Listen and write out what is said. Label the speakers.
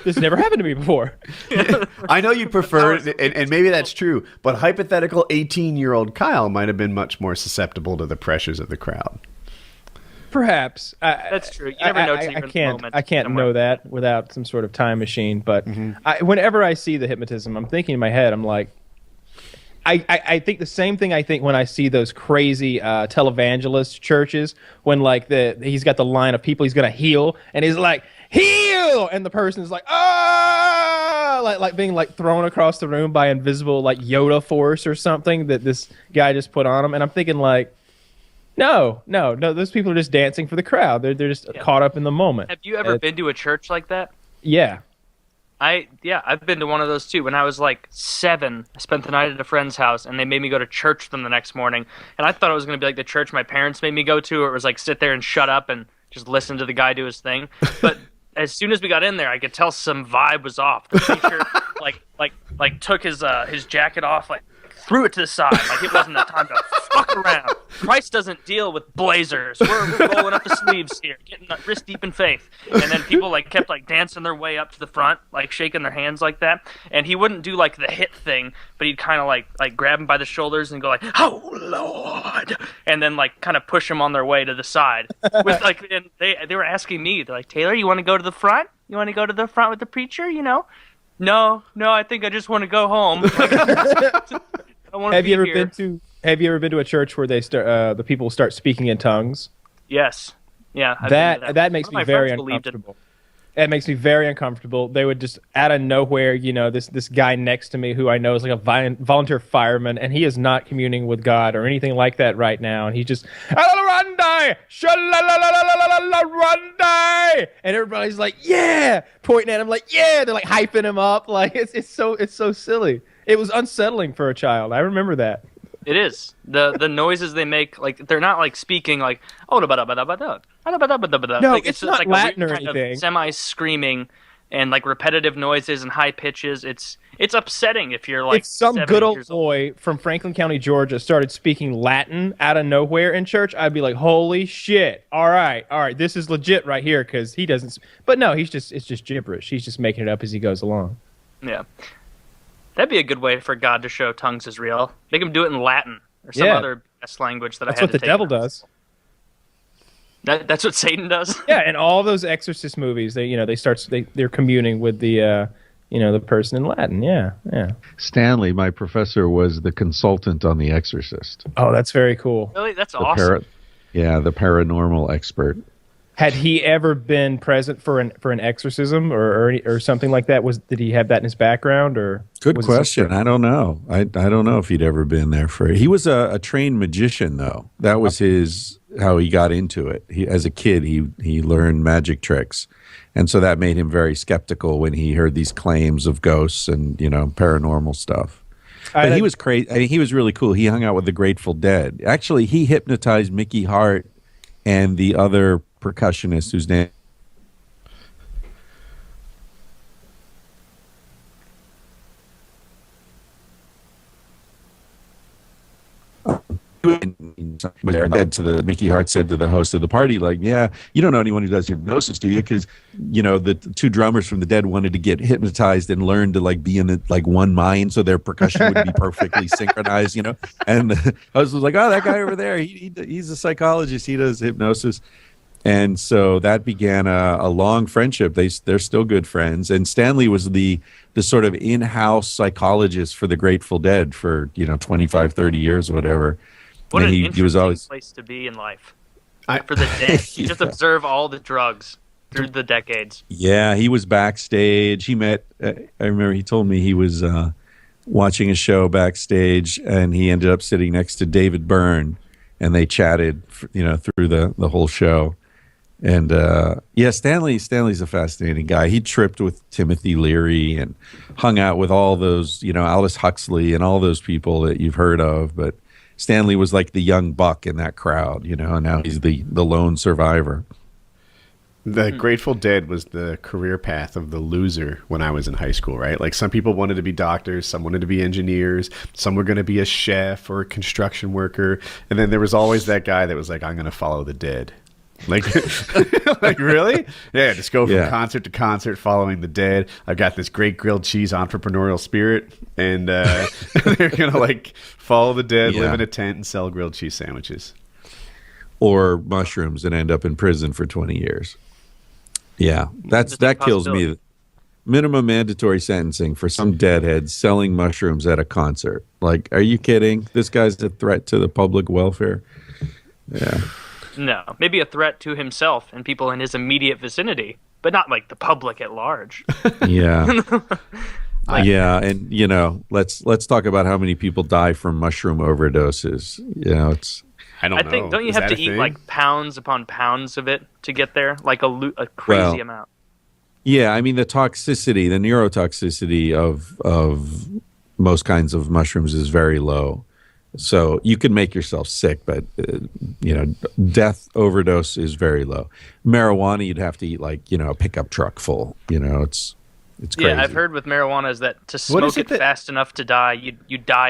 Speaker 1: This never happened to me before.
Speaker 2: I know you prefer, and maybe that's true, but hypothetical 18-year-old Kyle might have been much more susceptible to the pressures of the crowd.
Speaker 1: Perhaps.
Speaker 3: That's true. You never know till you're in the moment.
Speaker 1: I can't know that without some sort of time machine. But whenever I see the hypnotism, I'm thinking in my head, I'm like, I think the same thing I think when I see those crazy televangelist churches when like he's got the line of people he's gonna heal and he's like, heal, and the person is like, ah, like being like thrown across the room by invisible like Yoda force or something that this guy just put on him. And I'm thinking like, no, those people are just dancing for the crowd. They're just caught up in the moment.
Speaker 3: Have you ever been to a church like that?
Speaker 1: Yeah.
Speaker 3: I've been to one of those too. When I was like 7, I spent the night at a friend's house, and they made me go to church with them the next morning. And I thought it was going to be like the church my parents made me go to, or it was like sit there and shut up and just listen to the guy do his thing. But as soon as we got in there, I could tell some vibe was off. The preacher like took his jacket off, like threw it to the side, like it wasn't the time to fuck around. Christ doesn't deal with blazers. We're rolling up the sleeves here, getting wrist deep in faith. And then people like kept like dancing their way up to the front, like shaking their hands like that. And he wouldn't do like the hit thing, but he'd kind of like grab him by the shoulders and go like, "Oh Lord," and then like kind of push them on their way to the side. With like, and they were asking me, they're like, "Taylor, you want to go to the front? You want to go to the front with the preacher? You know?" No, I think I just want to go home.
Speaker 1: Have you ever been to a church where they start the people start speaking in tongues?
Speaker 3: Yes. Yeah.
Speaker 1: That makes me very uncomfortable. It makes me very uncomfortable. They would just out of nowhere, this guy next to me who I know is like a volunteer fireman, and he is not communing with God or anything like that right now, and he's just and everybody's like, yeah, pointing at him like, yeah, they're like hyping him up, like it's so silly. It was unsettling for a child. I remember that.
Speaker 3: It is. The noises they make, like they're not like speaking like no, like,
Speaker 1: it's not like Latin or anything.
Speaker 3: Semi-screaming and like repetitive noises and high pitches. It's upsetting if you're like.
Speaker 1: If some good old boy from Franklin County, Georgia, started speaking Latin out of nowhere in church, I'd be like, "Holy shit! All right, this is legit right here," because he doesn't. But no, it's just gibberish. He's just making it up as he goes along.
Speaker 3: Yeah. That'd be a good way for God to show tongues is real. Make him do it in Latin or some other best language that
Speaker 1: That's
Speaker 3: I had
Speaker 1: what the devil does.
Speaker 3: That's what Satan does.
Speaker 1: Yeah, in all those exorcist movies, they're communing with the person in Latin. Yeah.
Speaker 4: Stanley, my professor, was the consultant on The Exorcist.
Speaker 1: Oh, that's very cool.
Speaker 3: Really, that's awesome.
Speaker 4: The paranormal expert.
Speaker 1: Had he ever been present for an exorcism or something like that? Did he have that in his background? Or
Speaker 4: good question. I don't know. I don't know if he'd ever been there for it. He was a trained magician, though. That was how he got into it. As a kid, he learned magic tricks, and so that made him very skeptical when he heard these claims of ghosts and paranormal stuff. But he was crazy. I mean, he was really cool. He hung out with the Grateful Dead. Actually, he hypnotized Mickey Hart and the other percussionist whose name Dead to the Mickey Hart said to the host of the party, like, yeah, you don't know anyone who does hypnosis, do you? Because the two drummers from the Dead wanted to get hypnotized and learn to like be in one mind, so their percussion would be perfectly synchronized, And the host was like, oh, that guy over there, he's a psychologist, he does hypnosis. And so that began a long friendship. They're still good friends. And Stanley was the sort of in-house psychologist for the Grateful Dead for 25, 30 years or whatever.
Speaker 3: What
Speaker 4: and
Speaker 3: an
Speaker 4: he
Speaker 3: interesting
Speaker 4: was always
Speaker 3: place to be in life. For the dead. You just observe all the drugs through the decades.
Speaker 4: Yeah, he was backstage. He met, I remember he told me he was watching a show backstage, and he ended up sitting next to David Byrne, and they chatted, through the whole show. And Stanley's a fascinating guy. He tripped with Timothy Leary and hung out with all those, Aldous Huxley and all those people that you've heard of. But Stanley was like the young buck in that crowd, and now he's the lone survivor.
Speaker 2: The Grateful Dead was the career path of the loser when I was in high school, right? Like some people wanted to be doctors, some wanted to be engineers, some were going to be a chef or a construction worker. And then there was always that guy that was like, I'm going to follow the Dead. Like, like really? Yeah, just go from
Speaker 4: Yeah.
Speaker 2: concert to concert following the Dead. I've got this great grilled cheese entrepreneurial spirit, and they're gonna like follow the Dead,
Speaker 4: Yeah.
Speaker 2: live in a tent, and sell grilled cheese sandwiches.
Speaker 4: Or mushrooms and end up in prison for 20 years. Yeah, that kills me. Minimum mandatory sentencing for some deadhead selling mushrooms at a concert. Like, are you kidding? This guy's a threat to the public welfare. Yeah.
Speaker 3: No, maybe a threat to himself and people in his immediate vicinity, but not like the public at large.
Speaker 4: Yeah. Yeah, and you know, let's talk about how many people die from mushroom overdoses. You know, it's
Speaker 2: I don't know.
Speaker 3: think don't you
Speaker 2: Is
Speaker 3: have
Speaker 2: that
Speaker 3: to
Speaker 2: a
Speaker 3: eat
Speaker 2: thing?
Speaker 3: like pounds upon pounds of it to get there, like a crazy
Speaker 4: Well,
Speaker 3: amount?
Speaker 4: yeah, I mean the toxicity, the neurotoxicity of most kinds of mushrooms is very low. So you can make yourself sick, but you know, death overdose is very low. Marijuana, you'd have to eat like, you know, a pickup truck full. You know, it's crazy.
Speaker 3: Yeah, I've heard with marijuana is that to
Speaker 2: What is
Speaker 3: smoke
Speaker 2: it
Speaker 3: it
Speaker 2: that-
Speaker 3: fast enough to die, you die